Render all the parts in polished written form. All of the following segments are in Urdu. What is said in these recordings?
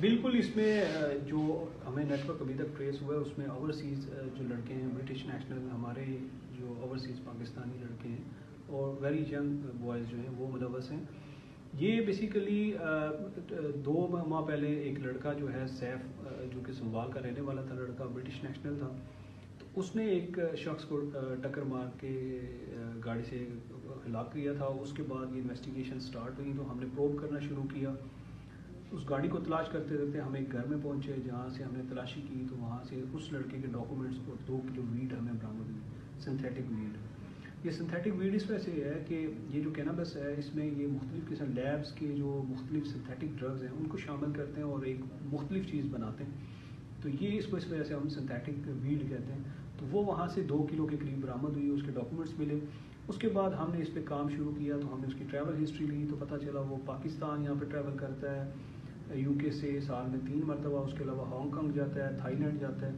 بالکل اس میں جو ہمیں نیٹ ورک ابھی تک ٹریس ہوا ہے اس میں اوورسیز جو لڑکے ہیں برٹش نیشنل ہمارے جو اوورسیز پاکستانی لڑکے ہیں اور ویری ینگ بوائز جو ہیں وہ ملوث ہیں. یہ بیسیکلی 2 ماہ پہلے ایک لڑکا جو ہے سیف جو کہ سنبھال کا رہنے والا تھا, لڑکا برٹش نیشنل تھا, تو اس نے ایک شخص کو ٹکر مار کے گاڑی سے ہلاک کیا تھا. اس کے بعد یہ انویسٹیگیشن سٹارٹ ہوئی تو ہم نے پروب کرنا شروع کیا. اس گاڑی کو تلاش کرتے کرتے ہم ایک گھر میں پہنچے جہاں سے ہم نے تلاشی کی تو وہاں سے اس لڑکے کے ڈاکومنٹس اور 2 کلو ویڈ ہمیں برآمد ہوئی, سنتھیٹک ویڈ. یہ سنتھیٹک ویڈ اس وجہ سے ہے کہ یہ جو کینابس ہے اس میں یہ مختلف قسم لیبس کے جو مختلف سنتھیٹک ڈرگز ہیں ان کو شامل کرتے ہیں اور ایک مختلف چیز بناتے ہیں, تو یہ اس وجہ سے ہم سنتھیٹک ویڈ کہتے ہیں. تو وہ وہاں سے 2 کلو کے قریب برآمد ہوئی, اس کے ڈاکومنٹس ملے. اس کے بعد ہم نے اس پہ کام شروع کیا تو ہم نے اس کی ٹریول ہسٹری لی تو پتہ چلا وہ پاکستان یہاں پہ ٹریول کرتا ہے, یو کے سے سال میں 3 مرتبہ, اس کے علاوہ ہانگ کانگ جاتا ہے, تھائی لینڈ جاتا ہے.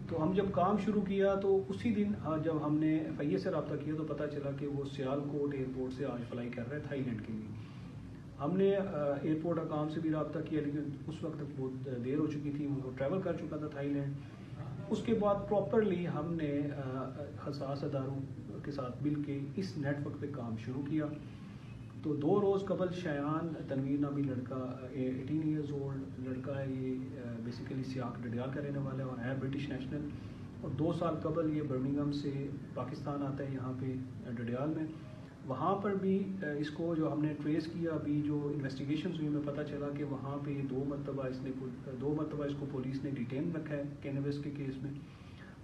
تو ہم جب کام شروع کیا تو اسی دن جب ہم نے ایف آئی اے سے رابطہ کیا تو پتہ چلا کہ وہ سیالکوٹ ایئرپورٹ سے آج فلائی کر رہا ہے تھائی لینڈ کے لیے. ہم نے ایئرپورٹ حکام سے بھی رابطہ کیا لیکن اس وقت تک بہت دیر ہو چکی تھی, وہ ٹریول کر چکا تھا تھائی لینڈ. اس کے بعد پراپرلی ہم نے حساس اداروں کے ساتھ مل کے اس نیٹ ورک پہ کام شروع کیا. تو 2 روز قبل شایان تنویر نامی لڑکا 18 ایئرز اولڈ لڑکا ہے, یہ بیسیکلی سیاق ڈڈیال کا رہنے والا ہے اور ہے برٹش نیشنل, اور 2 سال قبل یہ برمنگھم سے پاکستان آتا ہے یہاں پہ ڈڈیال میں. وہاں پر بھی اس کو جو ہم نے ٹریس کیا, ابھی جو انویسٹیگیشنز ہوئی میں پتہ چلا کہ وہاں پہ 2 مرتبہ اس کو پولیس نے ڈیٹین رکھا ہے کینابس کے کیس میں,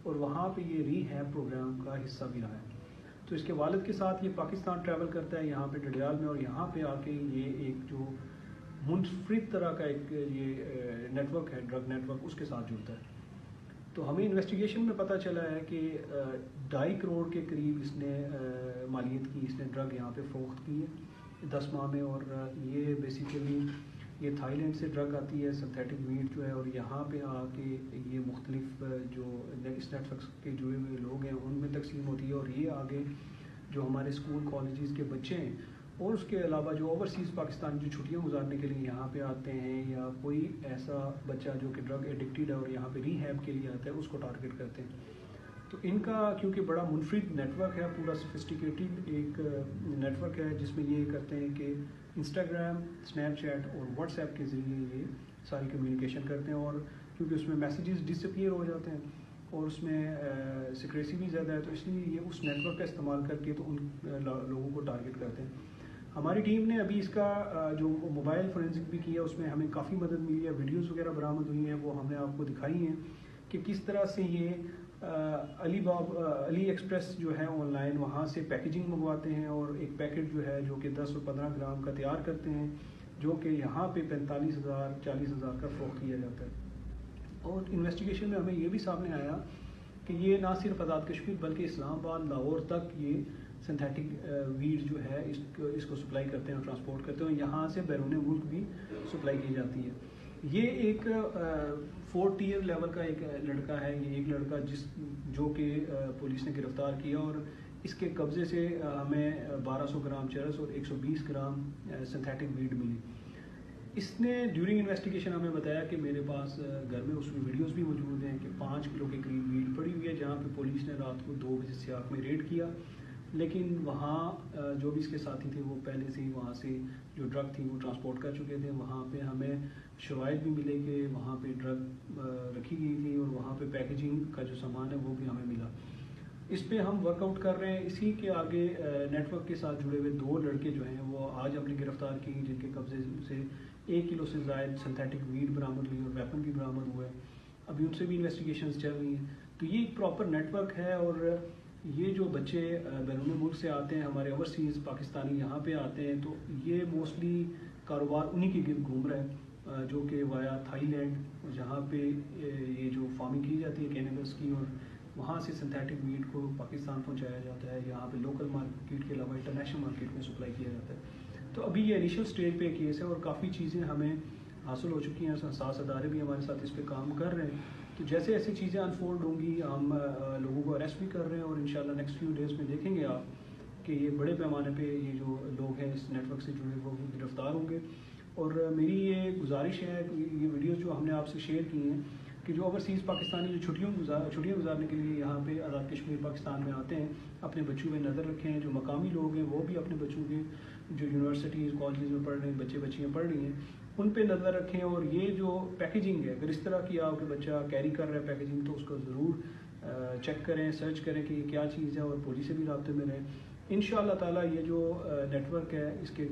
اور وہاں پہ یہ ری ہیب پروگرام کا حصہ بھی رہا ہے. تو اس کے والد کے ساتھ یہ پاکستان ٹریول کرتا ہے یہاں پہ ڈڈیال میں, اور یہاں پہ آ کے یہ ایک جو منفرد طرح کا ایک یہ نیٹ ورک ہے, ڈرگ نیٹ ورک, اس کے ساتھ جڑتا ہے. تو ہمیں انویسٹیگیشن میں پتہ چلا ہے کہ 2.5 کروڑ کے قریب اس نے مالیت کی, اس نے ڈرگ یہاں پہ فروخت کی ہے 10 ماہ میں. اور یہ بیسیکلی یہ تھائی لینڈ سے ڈرگ آتی ہے سنتھیٹک ویڈ جو ہے, اور یہاں پہ آ کے یہ مختلف جو اس نیٹ ورک کے جڑے ہوئے لوگ ہیں ان میں تقسیم ہوتی ہے, اور یہ آگے جو ہمارے اسکول کالجز کے بچے ہیں اور اس کے علاوہ جو اوورسیز پاکستان جو چھٹیاں گزارنے کے لیے یہاں پہ آتے ہیں, یا کوئی ایسا بچہ جو کہ ڈرگ ایڈکٹیڈ ہے اور یہاں پہ ری ہیب کے لیے آتا ہے, اس کو ٹارگٹ کرتے ہیں. تو ان کا کیونکہ بڑا منفرد نیٹ ورک ہے, پورا سفسٹیکیٹڈ ایک نیٹ ورک ہے جس میں یہ کرتے ہیں کہ انسٹاگرام, اسنیپ چیٹ اور واٹس ایپ کے ذریعے یہ ساری کمیونیکیشن کرتے ہیں. اور کیونکہ اس میں میسیجز ڈس اپیئر ہو جاتے ہیں اور اس میں سیکریسی بھی زیادہ ہے, تو اس لیے یہ اس نیٹ ورک کا استعمال کر کے تو ان لوگوں کو ٹارگٹ کرتے ہیں. ہماری ٹیم نے ابھی اس کا جو موبائل فورینسک بھی کیا, اس میں ہمیں کافی مدد ملی ہے, ویڈیوز وغیرہ برآمد ہوئی ہیں, وہ ہم نے آپ کو دکھائی ہیں کہ کس طرح سے یہ علی ایکسپریس جو ہے آن لائن وہاں سے پیکیجنگ منگواتے ہیں, اور ایک پیکٹ جو ہے جو کہ 10 اور 15 گرام کا تیار کرتے ہیں, جو کہ یہاں پہ 45,000 40,000 کا فروخت کیا جاتا ہے. اور انویسٹیگیشن میں ہمیں یہ بھی سامنے آیا کہ یہ نہ صرف آزاد کشمیر بلکہ اسلام آباد, لاہور تک یہ سنتھیٹک ویڈ جو ہے اس کو سپلائی کرتے ہیں, ٹرانسپورٹ کرتے ہیں, اور یہاں سے بیرون ملک بھی سپلائی کی جاتی ہے. یہ ایک 4 ٹیئر لیول کا ایک لڑکا ہے, یہ ایک لڑکا جو کہ پولیس نے گرفتار کیا, اور اس کے قبضے سے ہمیں 1200 گرام چرس اور 120 گرام سنتھیٹک ویڈ ملی. اس نے ڈیورنگ انویسٹیگیشن ہمیں بتایا کہ میرے پاس گھر میں اس میں ویڈیوز بھی موجود ہیں کہ 5 کلو کے قریب ویڈ پڑی ہوئی ہے, جہاں پہ پولیس نے رات کو 2 بجے سیاق میں ریڈ کیا, لیکن وہاں جو بھی اس کے ساتھی تھے وہ پہلے سے ہی وہاں سے جو ڈرگ تھی وہ ٹرانسپورٹ کر چکے تھے. وہاں پہ ہمیں شواہد بھی ملے کہ وہاں پہ ڈرگ رکھی گئی تھی, اور وہاں پہ پیکیجنگ کا جو سامان ہے وہ بھی ہمیں ملا. اس پہ ہم ورک آؤٹ کر رہے ہیں. اسی کے آگے نیٹ ورک کے ساتھ جڑے ہوئے 2 لڑکے جو ہیں وہ آج ہم نے گرفتار کی, جن کے قبضے سے 1 کلو سے زائد سنتھیٹک ویڈ برآمد ہوئی اور ویپن بھی برآمد ہوا ہے. ابھی ان سے بھی انویسٹیگیشنز چل رہی ہیں. تو یہ ایک پراپر نیٹ ورک ہے, اور یہ جو بچے بیرون ملک سے آتے ہیں, ہمارے اوورسیز پاکستانی یہاں پہ آتے ہیں, تو یہ موسٹلی کاروبار انہی کے گرد گھوم رہا ہے, جو کہ وایا تھائی لینڈ جہاں پہ یہ جو فارمنگ کی جاتی ہے کینابس کی, اور وہاں سے سنتھیٹک ویڈ کو پاکستان پہنچایا جاتا ہے. یہاں پہ لوکل مارکیٹ کے علاوہ انٹرنیشنل مارکیٹ میں سپلائی کیا جاتا ہے. تو ابھی یہ انیشل سٹیج پہ کیس ہے, اور کافی چیزیں ہمیں حاصل ہو چکی ہیں, حساس ادارے بھی ہمارے ساتھ اس پہ کام کر رہے ہیں. تو جیسے ایسی چیزیں انفولڈ ہوں گی ہم لوگوں کو اریسٹ بھی کر رہے ہیں, اور انشاءاللہ نیکسٹ فیو ڈیز میں دیکھیں گے آپ کہ یہ بڑے پیمانے پہ یہ جو لوگ ہیں اس نیٹ ورک سے جڑے وہ گرفتار ہوں گے. اور میری یہ گزارش ہے کہ یہ ویڈیوز جو ہم نے آپ سے شیئر کی ہیں کہ جو اوورسیز پاکستانی جو چھٹیاں گزارنے کے لیے یہاں پہ آزاد کشمیر پاکستان میں آتے ہیں، اپنے بچوں پہ نظر رکھیں. جو مقامی لوگ ہیں وہ بھی اپنے بچوں کے جو یونیورسٹیز کالجز میں پڑھ رہے ہیں، بچے بچیاں پڑھ رہی ہیں، ان پہ نظر رکھیں. اور یہ جو پیکیجنگ ہے، اگر اس طرح کی آپ کے بچہ کیری کر رہا ہے پیکیجنگ، تو اس کو ضرور چیک کریں، سرچ کریں کہ یہ کیا چیز ہے، اور پولیس سے بھی رابطے میں رہیں. ان شاء اللہ تعالیٰ یہ جو نیٹ ورک ہے، اس کے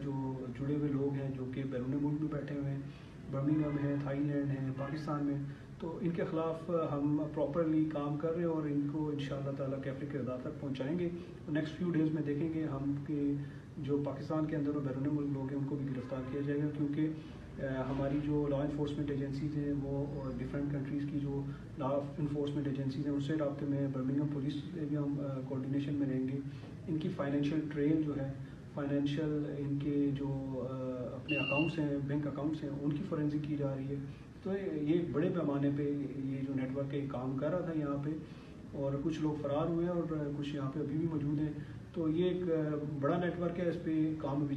جو جڑے ہوئے لوگ ہیں جو کہ بیرون ملک میں بیٹھے ہوئے ہیں، برمنگھم ہے، تھائی لینڈ ہے، پاکستان میں، تو ان کے خلاف ہم پراپرلی کام کر رہے ہیں اور ان کو ان شاء اللہ تعالیٰ کیفے کے ادا تک پہنچائیں گے. نیکسٹ فیو ڈیز میں دیکھیں گے ہم کہ جو پاکستان کے اندر اور بیرون ملک لوگ ہیں ان کو بھی گرفتار کیا جائے گا، کیونکہ ہماری جو لا انفورسمنٹ ایجنسیز ہیں وہ ڈفرینٹ کنٹریز کی جو لا انفورسمنٹ ایجنسیز ہیں ان سے رابطے میں، برمنگھم پولیس سے بھی ہم کوآرڈینیشن میں رہیں گے. ان کی فائنینشیل ٹریل جو ہے، فائنینشیل ان کے جو اپنے اکاؤنٹس ہیں، بینک اکاؤنٹس ہیں، ان کی فورینزک کی جا رہی ہے. تو یہ بڑے پیمانے پہ یہ جو نیٹ ورک ہے کام کر رہا تھا یہاں پہ، اور کچھ لوگ فرار ہوئے ہیں اور کچھ یہاں پہ ابھی بھی موجود ہیں. تو یہ ایک بڑا نیٹ ورک ہے، اس پہ کام بھی